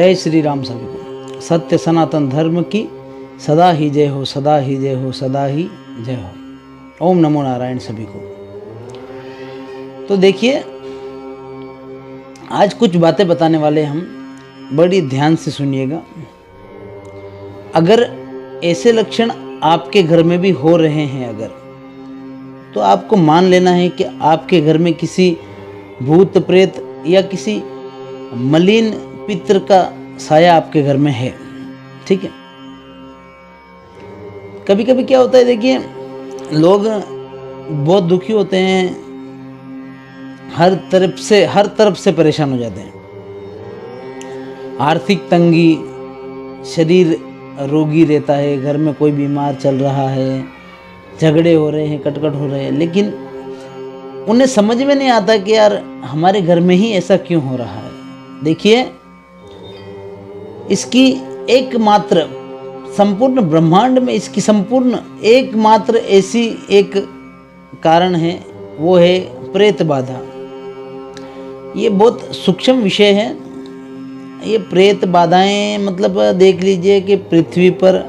जय श्री राम सभी को। सत्य सनातन धर्म की सदा ही जय हो, सदा ही जय हो, सदा ही जय हो। ओम नमो नारायण सभी को। तो देखिए, आज कुछ बातें बताने वाले हम, बड़ी ध्यान से सुनिएगा। अगर ऐसे लक्षण आपके घर में भी हो रहे हैं अगर, तो आपको मान लेना है कि आपके घर में किसी भूत प्रेत या किसी मलिन पितृ का साया आपके घर में है। ठीक है। कभी कभी क्या होता है, देखिए, लोग बहुत दुखी होते हैं, हर तरफ से परेशान हो जाते हैं। आर्थिक तंगी, शरीर रोगी रहता है, घर में कोई बीमार चल रहा है, झगड़े हो रहे हैं, कटकट हो रहे हैं, लेकिन उन्हें समझ में नहीं आता कि यार हमारे घर में ही ऐसा क्यों हो रहा है। देखिए, इसकी एकमात्र संपूर्ण ब्रह्मांड में इसकी संपूर्ण एकमात्र ऐसी एक कारण है, वो है प्रेत बाधा। ये बहुत सूक्ष्म विषय है। ये प्रेत बाधाएं मतलब देख लीजिए कि पृथ्वी पर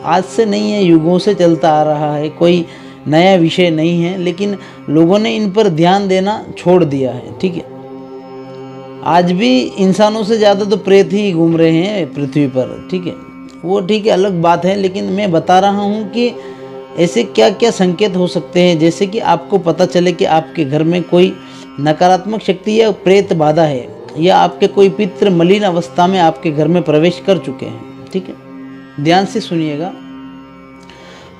आज से नहीं है, युगों से चलता आ रहा है, कोई नया विषय नहीं है, लेकिन लोगों ने इन पर ध्यान देना छोड़ दिया है। ठीक है। आज भी इंसानों से ज़्यादा तो प्रेत ही घूम रहे हैं पृथ्वी पर। ठीक है, वो ठीक है, अलग बात है, लेकिन मैं बता रहा हूँ कि ऐसे क्या क्या संकेत हो सकते हैं, जैसे कि आपको पता चले कि आपके घर में कोई नकारात्मक शक्ति या प्रेत बाधा है, या आपके कोई पितृ मलिन अवस्था में आपके घर में प्रवेश कर चुके हैं। ठीक है, ध्यान से सुनिएगा।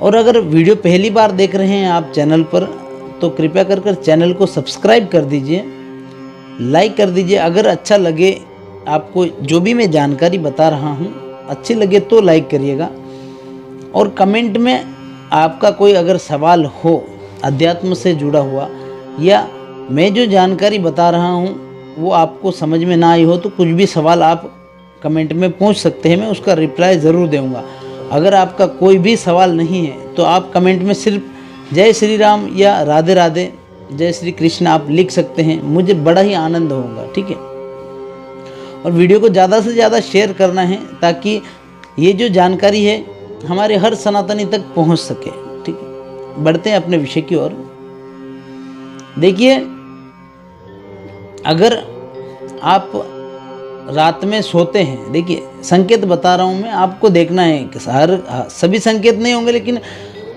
और अगर वीडियो पहली बार देख रहे हैं आप चैनल पर, तो कृपया कर चैनल को सब्सक्राइब कर दीजिए, लाइक कर दीजिए। अगर अच्छा लगे आपको जो भी मैं जानकारी बता रहा हूँ, अच्छी लगे तो लाइक करिएगा। और कमेंट में आपका कोई अगर सवाल हो अध्यात्म से जुड़ा हुआ, या मैं जो जानकारी बता रहा हूँ वो आपको समझ में ना आई हो, तो कुछ भी सवाल आप कमेंट में पूछ सकते हैं, मैं उसका रिप्लाई ज़रूर दूंगा। अगर आपका कोई भी सवाल नहीं है तो आप कमेंट में सिर्फ जय श्री राम या राधे राधे, जय श्री कृष्ण आप लिख सकते हैं, मुझे बड़ा ही आनंद होगा। ठीक है। और वीडियो को ज़्यादा से ज़्यादा शेयर करना है, ताकि ये जो जानकारी है हमारे हर सनातनी तक पहुंच सके। ठीक है, बढ़ते हैं अपने विषय की ओर। देखिए, अगर आप रात में सोते हैं, देखिए संकेत बता रहा हूँ मैं, आपको देखना है कि सभी संकेत नहीं होंगे, लेकिन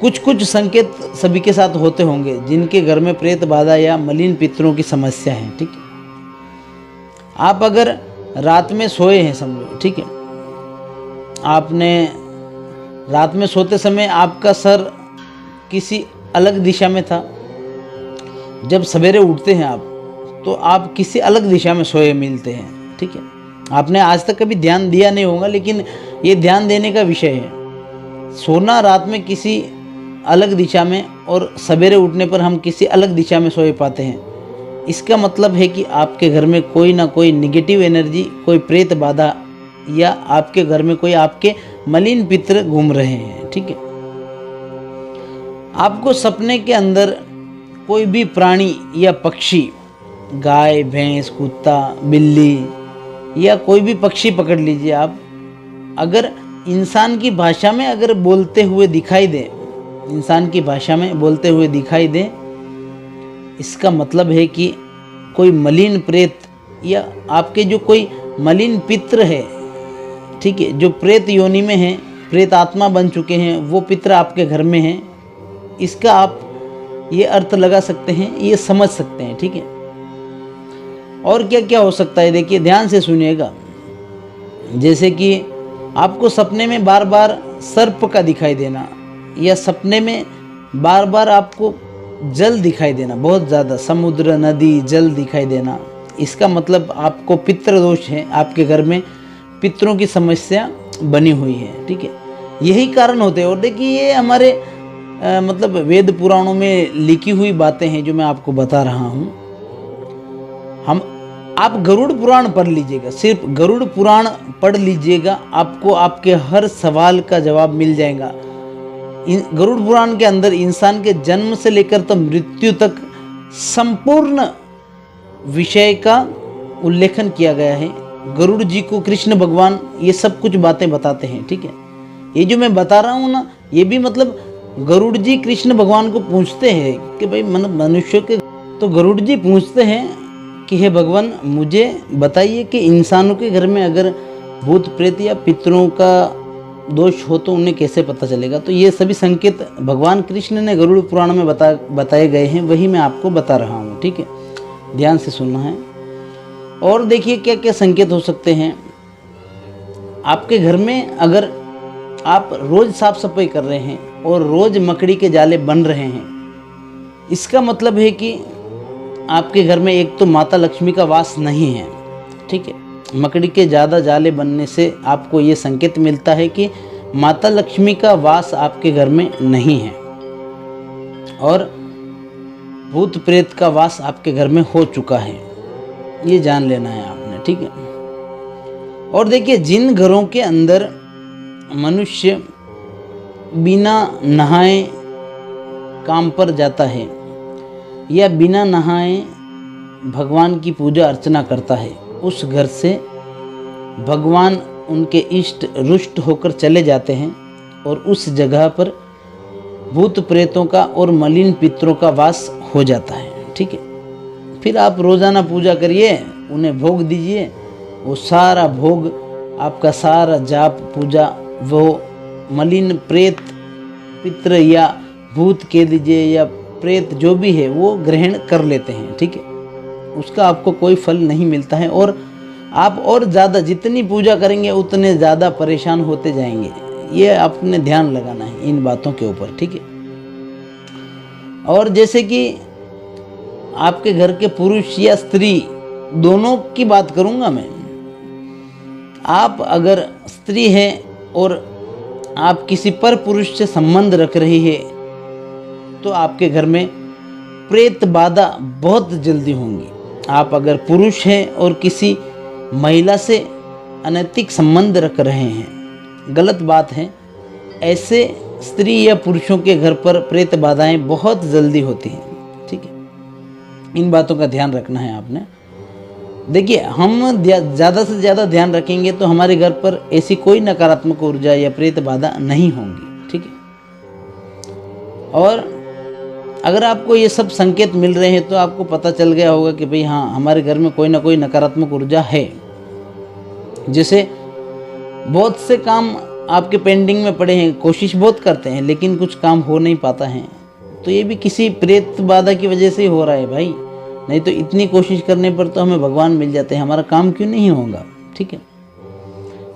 कुछ कुछ संकेत सभी के साथ होते होंगे जिनके घर में प्रेत बाधा या मलिन पितरों की समस्या है। ठीक है। आप अगर रात में सोए हैं, समझो, ठीक है, आपने रात में सोते समय आपका सर किसी अलग दिशा में था, जब सवेरे उठते हैं आप, तो आप किसी अलग दिशा में सोए मिलते हैं। ठीक है। आपने आज तक कभी ध्यान दिया नहीं होगा, लेकिन ये ध्यान देने का विषय है। सोना रात में किसी अलग दिशा में और सवेरे उठने पर हम किसी अलग दिशा में सोए पाते हैं। इसका मतलब है कि आपके घर में कोई ना कोई निगेटिव एनर्जी, कोई प्रेत बाधा, या आपके घर में कोई आपके मलिन पितृ घूम रहे हैं। ठीक है। आपको सपने के अंदर कोई भी प्राणी या पक्षी, गाय, भैंस, कुत्ता, बिल्ली या कोई भी पक्षी पकड़ लीजिए आप, अगर इंसान की भाषा में अगर बोलते हुए दिखाई दे, इंसान की भाषा में बोलते हुए दिखाई दे, इसका मतलब है कि कोई मलिन प्रेत या आपके जो कोई मलिन पितृ है, ठीक है, जो प्रेत योनि में है, प्रेत आत्मा बन चुके हैं, वो पितृ आपके घर में हैं। इसका आप ये अर्थ लगा सकते हैं, ये समझ सकते हैं। ठीक है। और क्या क्या हो सकता है, देखिए ध्यान से सुनिएगा। जैसे कि आपको सपने में बार बार सर्प का दिखाई देना, या सपने में बार बार आपको जल दिखाई देना, बहुत ज़्यादा समुद्र, नदी, जल दिखाई देना, इसका मतलब आपको पितृ दोष है, आपके घर में पितरों की समस्या बनी हुई है। ठीक है। यही कारण होते हैं। और देखिए, ये हमारे मतलब वेद पुराणों में लिखी हुई बातें हैं जो मैं आपको बता रहा हूँ। आप गरुड़ पुराण पढ़ लीजिएगा, सिर्फ गरुड़ पुराण पढ़ लीजिएगा, आपको आपके हर सवाल का जवाब मिल जाएगा। गरुड़ पुराण के अंदर इंसान के जन्म से लेकर तो मृत्यु तक संपूर्ण विषय का उल्लेखन किया गया है। गरुड़ जी को कृष्ण भगवान ये सब कुछ बातें बताते हैं, ठीक है। ये जो मैं बता रहा हूँ ना, ये भी मतलब गरुड़ जी कृष्ण भगवान को पूछते हैं कि भाई मनुष्य के, तो गरुड़ जी पूछते हैं कि हे भगवान मुझे बताइए कि इंसानों के घर में अगर भूत प्रेत या पितरों का दोष हो तो उन्हें कैसे पता चलेगा। तो ये सभी संकेत भगवान कृष्ण ने गरुड़ पुराण में बताए गए हैं, वही मैं आपको बता रहा हूँ, ठीक है। ध्यान से सुनना है। और देखिए क्या क्या संकेत हो सकते हैं। आपके घर में अगर आप रोज साफ सफाई कर रहे हैं और रोज मकड़ी के जाले बन रहे हैं, इसका मतलब है कि आपके घर में एक तो माता लक्ष्मी का वास नहीं है, ठीक है। मकड़ी के ज़्यादा जाले बनने से आपको ये संकेत मिलता है कि माता लक्ष्मी का वास आपके घर में नहीं है और भूत प्रेत का वास आपके घर में हो चुका है, ये जान लेना है आपने, ठीक है। और देखिए जिन घरों के अंदर मनुष्य बिना नहाए काम पर जाता है या बिना नहाए भगवान की पूजा अर्चना करता है, उस घर से भगवान उनके इष्ट रुष्ट होकर चले जाते हैं और उस जगह पर भूत प्रेतों का और मलिन पितरों का वास हो जाता है, ठीक है। फिर आप रोज़ाना पूजा करिए, उन्हें भोग दीजिए, वो सारा भोग आपका सारा जाप पूजा वो मलिन प्रेत पितर या भूत कह दीजिए या प्रेत जो भी है वो ग्रहण कर लेते हैं, ठीक है। उसका आपको कोई फल नहीं मिलता है और आप और ज़्यादा जितनी पूजा करेंगे उतने ज़्यादा परेशान होते जाएंगे। ये आपने ध्यान लगाना है इन बातों के ऊपर, ठीक है। और जैसे कि आपके घर के पुरुष या स्त्री दोनों की बात करूंगा मैं, आप अगर स्त्री है और आप किसी पर पुरुष से संबंध रख रही है तो आपके घर में प्रेत बाधा बहुत जल्दी होंगी। आप अगर पुरुष हैं और किसी महिला से अनैतिक संबंध रख रहे हैं, गलत बात है, ऐसे स्त्री या पुरुषों के घर पर प्रेत बाधाएं बहुत जल्दी होती हैं, ठीक है। इन बातों का ध्यान रखना है आपने। देखिए हम ज़्यादा से ज़्यादा ध्यान रखेंगे तो हमारे घर पर ऐसी कोई नकारात्मक ऊर्जा या प्रेत बाधा नहीं होंगी, ठीक है। और अगर आपको ये सब संकेत मिल रहे हैं तो आपको पता चल गया होगा कि भाई हाँ हमारे घर में कोई ना कोई नकारात्मक ऊर्जा है। जैसे बहुत से काम आपके पेंडिंग में पड़े हैं, कोशिश बहुत करते हैं लेकिन कुछ काम हो नहीं पाता है, तो ये भी किसी प्रेत बाधा की वजह से ही हो रहा है भाई। नहीं तो इतनी कोशिश करने पर तो हमें भगवान मिल जाते हैं, हमारा काम क्यों नहीं होगा, ठीक है।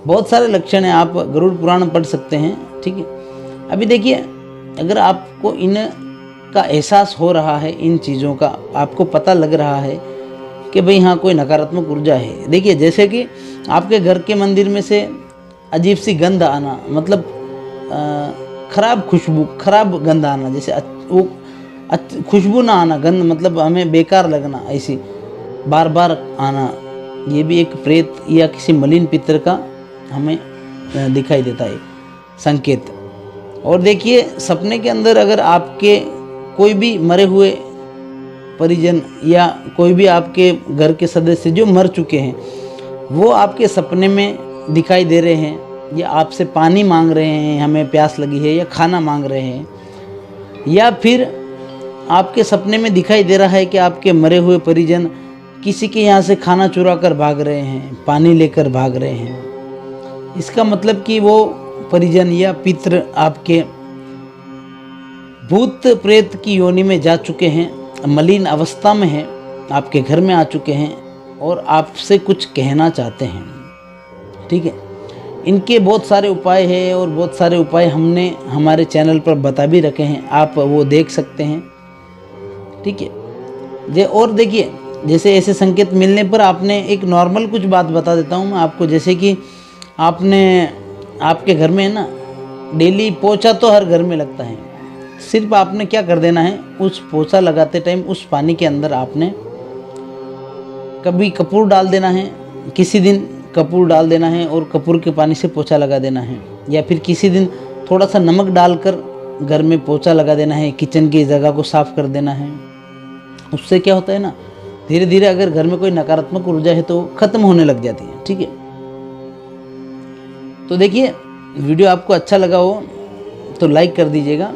बहुत सारे लक्षण हैं, आप गरुड़ पुराण पढ़ सकते हैं, ठीक है। अभी देखिए अगर आपको इन का एहसास हो रहा है, इन चीज़ों का आपको पता लग रहा है कि भाई हाँ कोई नकारात्मक ऊर्जा है। देखिए जैसे कि आपके घर के मंदिर में से अजीब सी गंध आना, मतलब खराब खुशबू, खराब गंध आना, जैसे वो खुशबू ना आना, गंध मतलब हमें बेकार लगना, ऐसी बार बार आना, ये भी एक प्रेत या किसी मलिन पितर का हमें दिखाई देता है संकेत। और देखिए सपने के अंदर अगर आपके कोई भी मरे हुए परिजन या कोई भी आपके घर के सदस्य जो मर चुके हैं वो आपके सपने में दिखाई दे रहे हैं या आपसे पानी मांग रहे हैं, हमें प्यास लगी है, या खाना मांग रहे हैं, या फिर आपके सपने में दिखाई दे रहा है कि आपके मरे हुए परिजन किसी के यहाँ से खाना चुरा कर भाग रहे हैं, पानी लेकर भाग रहे हैं, इसका मतलब कि वो परिजन या पितृ आपके भूत प्रेत की योनि में जा चुके हैं, मलिन अवस्था में हैं, आपके घर में आ चुके हैं और आपसे कुछ कहना चाहते हैं, ठीक है। इनके बहुत सारे उपाय हैं और बहुत सारे उपाय हमने हमारे चैनल पर बता भी रखे हैं, आप वो देख सकते हैं, ठीक है। और देखिए जैसे ऐसे संकेत मिलने पर आपने एक नॉर्मल कुछ बात बता देता हूँ मैं आपको, जैसे कि आपने आपके घर में है ना डेली पोछा तो हर घर में लगता है, सिर्फ आपने क्या कर देना है, उस पोछा लगाते टाइम उस पानी के अंदर आपने कभी कपूर डाल देना है, किसी दिन कपूर डाल देना है और कपूर के पानी से पोछा लगा देना है, या फिर किसी दिन थोड़ा सा नमक डालकर घर में पोछा लगा देना है, किचन की जगह को साफ कर देना है। उससे क्या होता है ना, धीरे धीरे अगर घर में कोई नकारात्मक ऊर्जा है तो ख़त्म होने लग जाती है। ठीक है। तो देखिए, वीडियो आपको अच्छा लगा हो तो लाइक कर दीजिएगा।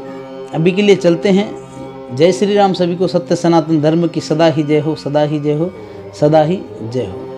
अभी के लिए चलते हैं। जय श्री राम। सभी को सत्य सनातन धर्म की सदा ही जय हो, सदा ही जय हो, सदा ही जय हो।